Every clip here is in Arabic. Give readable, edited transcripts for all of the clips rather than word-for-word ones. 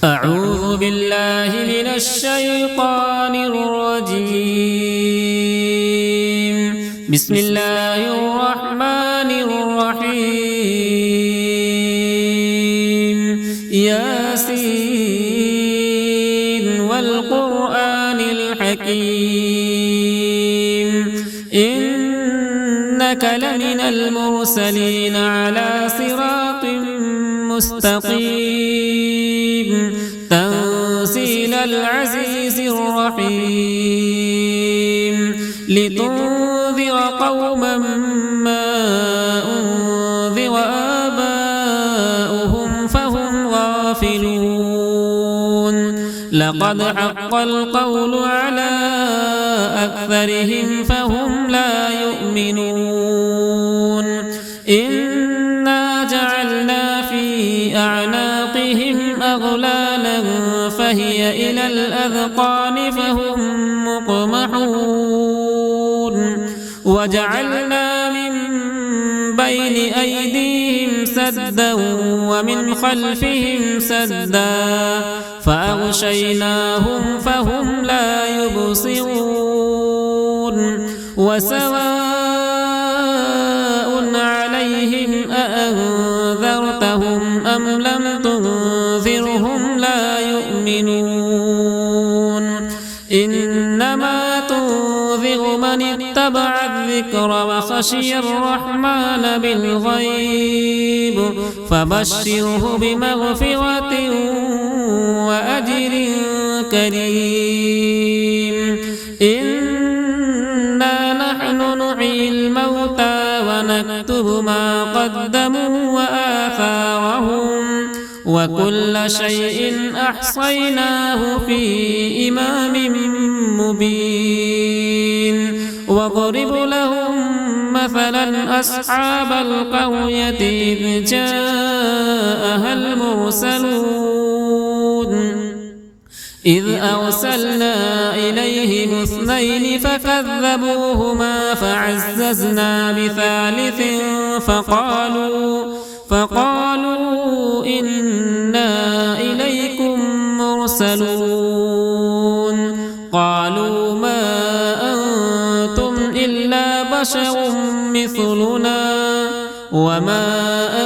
أعوذ بالله من الشيطان الرجيم. بسم الله الرحمن الرحيم. ياسين والقرآن الحكيم إنك لمن المرسلين على صراط مستقيم تنزيل العزيز الرحيم لتنذر قوما ما أنذر آباؤهم فهم غافلون لقد حق القول على أكثرهم فهم لا يؤمنون إنا جعلنا في أعناقهم أغلالا فهي إلى الأذقان فهم مقمحون وجعلنا من بين أيديهم سدا ومن خلفهم سدا فأغشيناهم فهم لا يبصرون وسواء عليهم أأنذرتهم أم لم تنذرهم لا يؤمنون إنما تنذر من اتبع الذكر وخشي الرحمن بالغيب فبشره بمغفرة وأجر كريم إنا نحن نحيي الموتى ونكتب ما قدموا وآثارهم وكل شيء أحصيناه في إمام مبين واضرب لهم مثلا أصحاب القرية إذ جاءها المرسلون إذ أرسلنا إليهم اثنين فكذبوهما فعززنا بثالث فقالوا إنا إليكم مرسلون قالوا ما أنتم إلا بشر مثلنا وما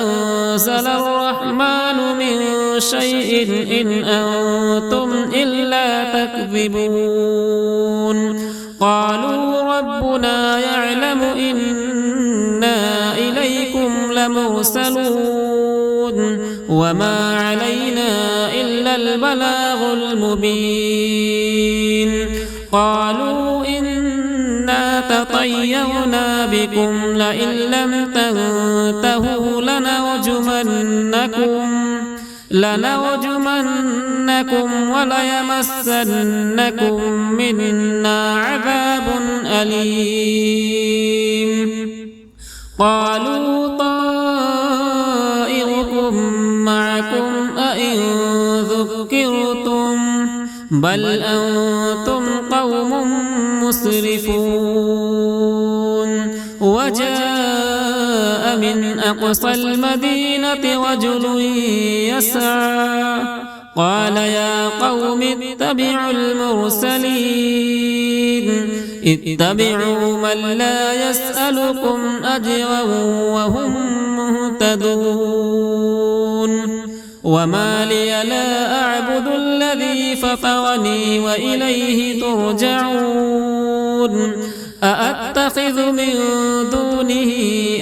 أنزل الرحمن من شيء إن أنتم إلا تكذبون قالوا ربنا يعلم إنا إليكم لمرسلون وما علينا إلا البلاغ المبين قالوا إنا تطيرنا بكم لئن لم تنتهوا لنرجمنكم وليمسنكم منا عذاب أليم قالوا طائركم معكم أئن ذكرتم بل أنتم قوم مسرفون وجاء من أقصى المدينة رجل يسعى قال يا قوم اتبعوا المرسلين اتبعوا من لا يسألكم أجرا وهم مهتدون وما لي لا أعبد الذي فطرني وإليه ترجعون أأتخذ من دونه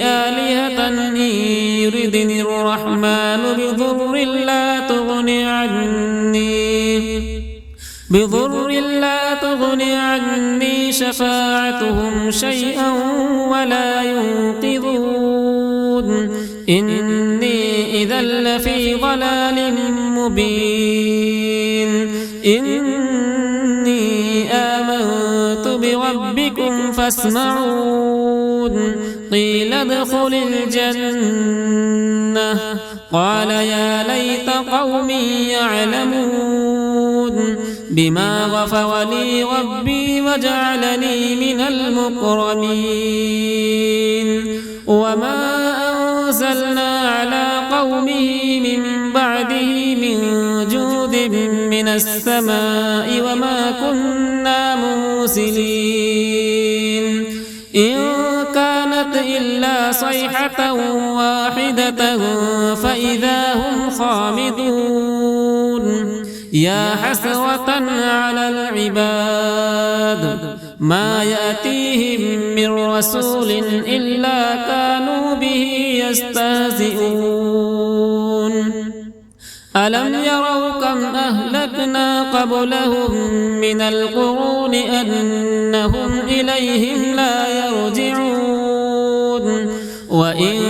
آلهة إن يردني الرحمن بضر لا تغني عني شفاعتهم شيئا ولا ينقذون إني إذا لفي ضلال مبين إني آمنت بربكم فاسمعون قيل ادخل الجنة قال يا ليت قومي يعلمون بما غفر لي ربي وجعلني من المكرمين وما أنزلنا على قومه من بعده من جود من السماء وما كنا مرسلين إن كانت إلا صيحة واحدة فإذا هم خامدون يا حسرة على العباد ما يأتيهم من رسول إلا كانوا به يستهزئون ألم يروا كم أهلكنا قبلهم من القرون أنهم إليهم لا يرجعون وإن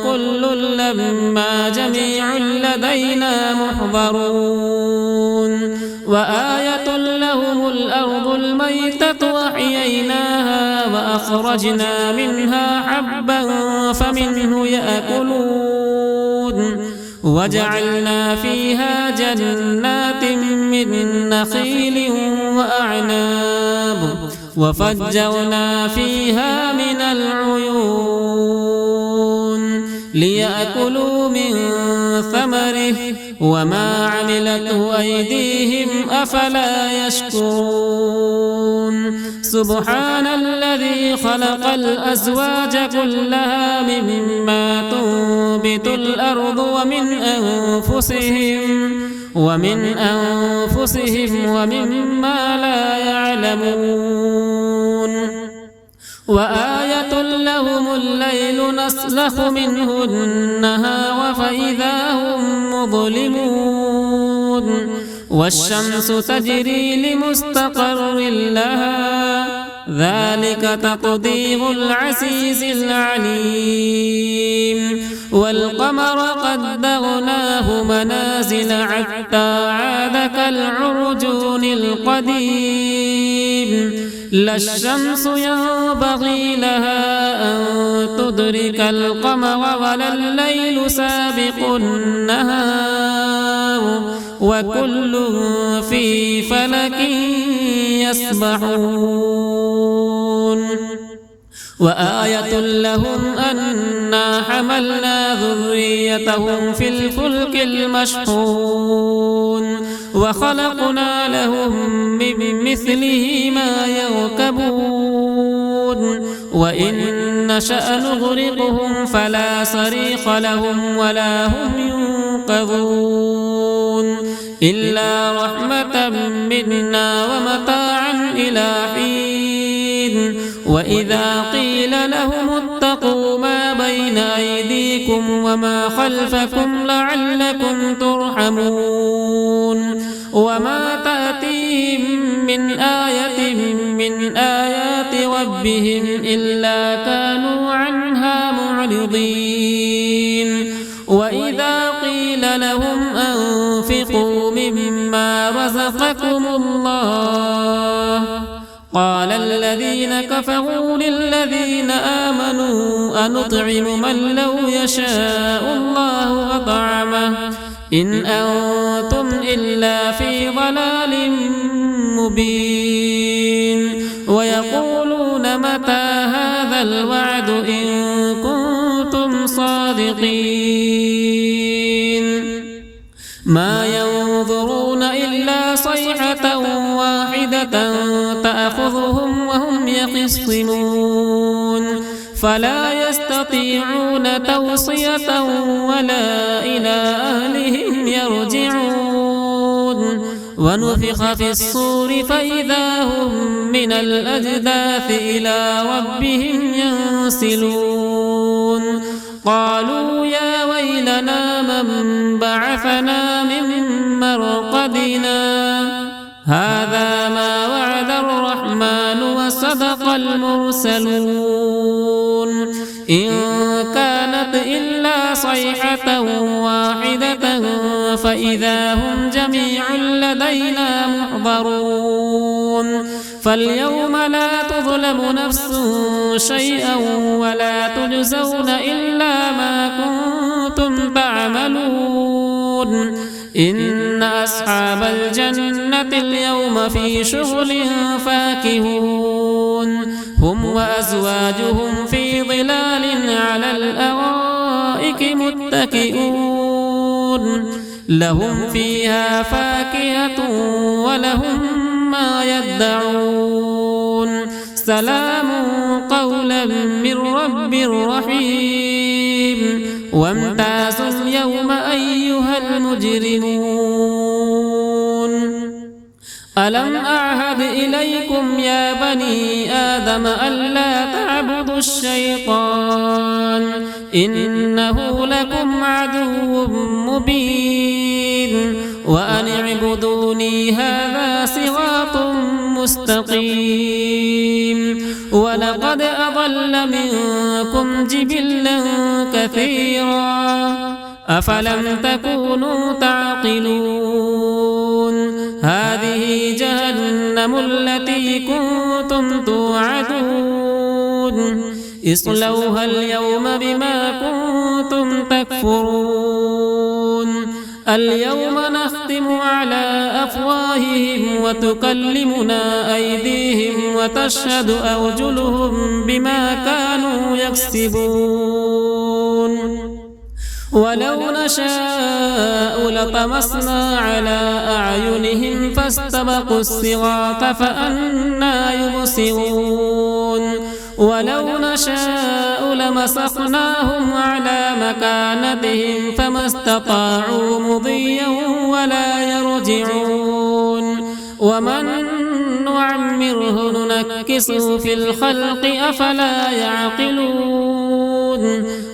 كل لما جميع لدينا محضرون وآية لهم الأرض الميتة وأحييناها وأخرجنا منها حبا فمنه يأكلون وجعلنا فيها جنات من نخيل وأعناب وفجرنا فيها من العيون ليأكلوا من ثمره وما عملته أيديهم أفلا يشكرون سبحان الذي خلق الأزواج كلها مما تنبت الأرض ومن أنفسهم ومما لا يعلمون وآية لهم الليل نسلخ منه النهار فإذا هم مظلمون والشمس تجري لمستقر لها ذلك تقدير العزيز العليم والقمر قدرناه منازل حتى عاد كالعرجون القديم لا الشمس ينبغي لها أن تدرك القمر ولا الليل سابق النهار وكل في فلك يسبحون وآية لهم أنا حملنا ذريتهم في الفلك المشحون وخلقنا لهم من مثله ما يركبون وإن نشأ نغرقهم فلا صريخ لهم ولا هم ينقذون إلا رحمة منا ومتاعا إلى حين وإذا قيل لهم اتقوا ما بين أيديكم وما خلفكم لعلكم ترحمون وما تأتيهم من آية من آيات ربهم إلا كانوا عنها معرضين وإذا قيل لهم أنفقوا مما رزقكم الله قال الذين كفروا للذين آمنوا أنطعم من لو يشاء الله أطعمه إن أنتم إلا في ضلال مبين ويقولون متى هذا الوعد إن كنتم صادقين ما ينظرون إلا صيحة واحدة تأخذهم وهم يخصمون فلا يستطيعون توصية ولا إلى أهلهم يرجعون ونفخ في الصور فإذا هم من الأجداث إلى ربهم ينسلون قالوا يا ويلنا من بعثنا من مرقدنا هذا ما وعد الرحمن وصدق المرسلون إن كانت إلا صيحة واحدة فإذا هم جميع لدينا محضرون فاليوم لا تظلم نفس شيئا ولا تجزون إلا ما كنتم تعملون إن أصحاب الجنة اليوم في شغل فاكهون هم وأزواجهم في ظلال على الأرائك متكئون لهم فيها فاكهة ولهم ما يدعون سلام قولا من رب رحيم وامتازوا اليوم أيها المجرمون ألم أعهد إليكم يا بني آدم ألا تعبدوا الشيطان إنه لكم عدو مبين وأن اعبدوني هذا صراط مستقيم ولقد أضل منكم جبلا كثيرا أفلم تكونوا تعقلون هذه جهنم التي كنتم توعدون اصلوها اليوم بما كنتم تكفرون اليوم نختم على أفواههم وتكلمنا أيديهم وتشهد أرجلهم بما كانوا يكسبون ولو نشاء لطمسنا على أعينهم فاستبقوا الصراط فأنى يبصرون ولو نشاء لمسخناهم على مكانتهم فما استطاعوا مضيا ولا يرجعون ومن نعمره ننكسه في الخلق أفلا يعقلون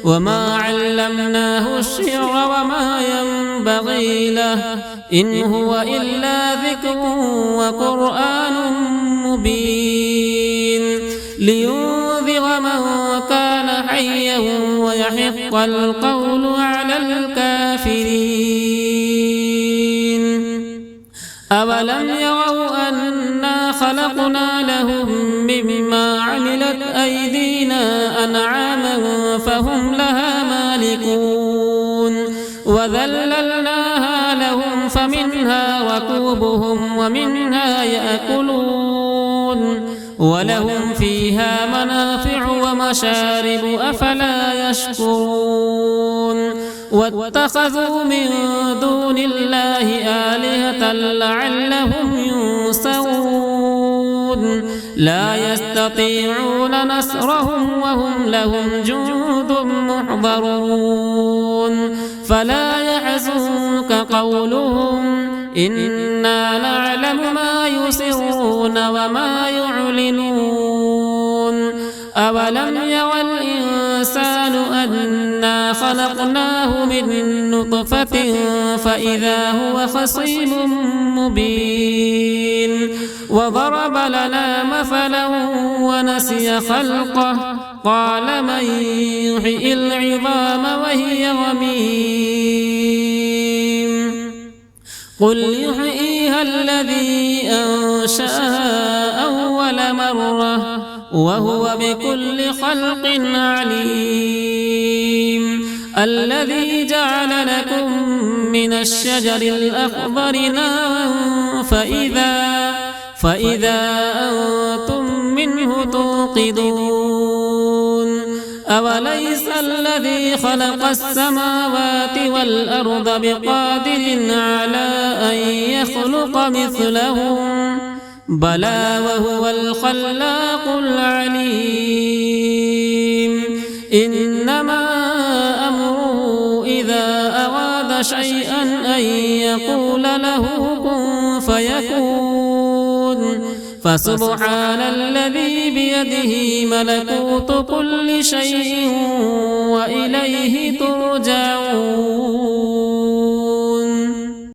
وما علمناه الشعر وما ينبغي له إن هو إلا ذكر وقرآن مبين لينذر من كان حيا ويحق القول على الكافرين أولم يروا أنا خلقنا لهم مما عملت أيدينا أنعاما فهم لها مالكون وذللناها لهم فمنها ركوبهم ومنها يأكلون ولهم فيها منافع ومشارب أفلا يشكرون واتخذوا من دون الله آلهة لعلهم ينصرون لا يستطيعون نصرهم وهم لهم جند محضرون فلا يحزنك قولهم إنا نعلم ما يسرون وما يعلنون أولم يرى الإنسان أنا خلقناه من نطفة فإذا هو خصيم مبين وضرب لنا مثلا ونسي خلقه قال من يحيي العظام وهي رميم قل يحييها الذي أنشأها أول مرة وهو بكل خلق عليم الذي جعل لكم من الشجر الأخضر نارا فإذا أنتم منه توقدون أوليس الذي خلق السماوات والأرض بقادر على أن يخلق مثلهم بلى وهو الخلاق العليم إنما أمره إذا أراد شيئا أن يقول له كن فيكون فسبحان الذي بيده ملكوت كل شيء وإليه ترجعون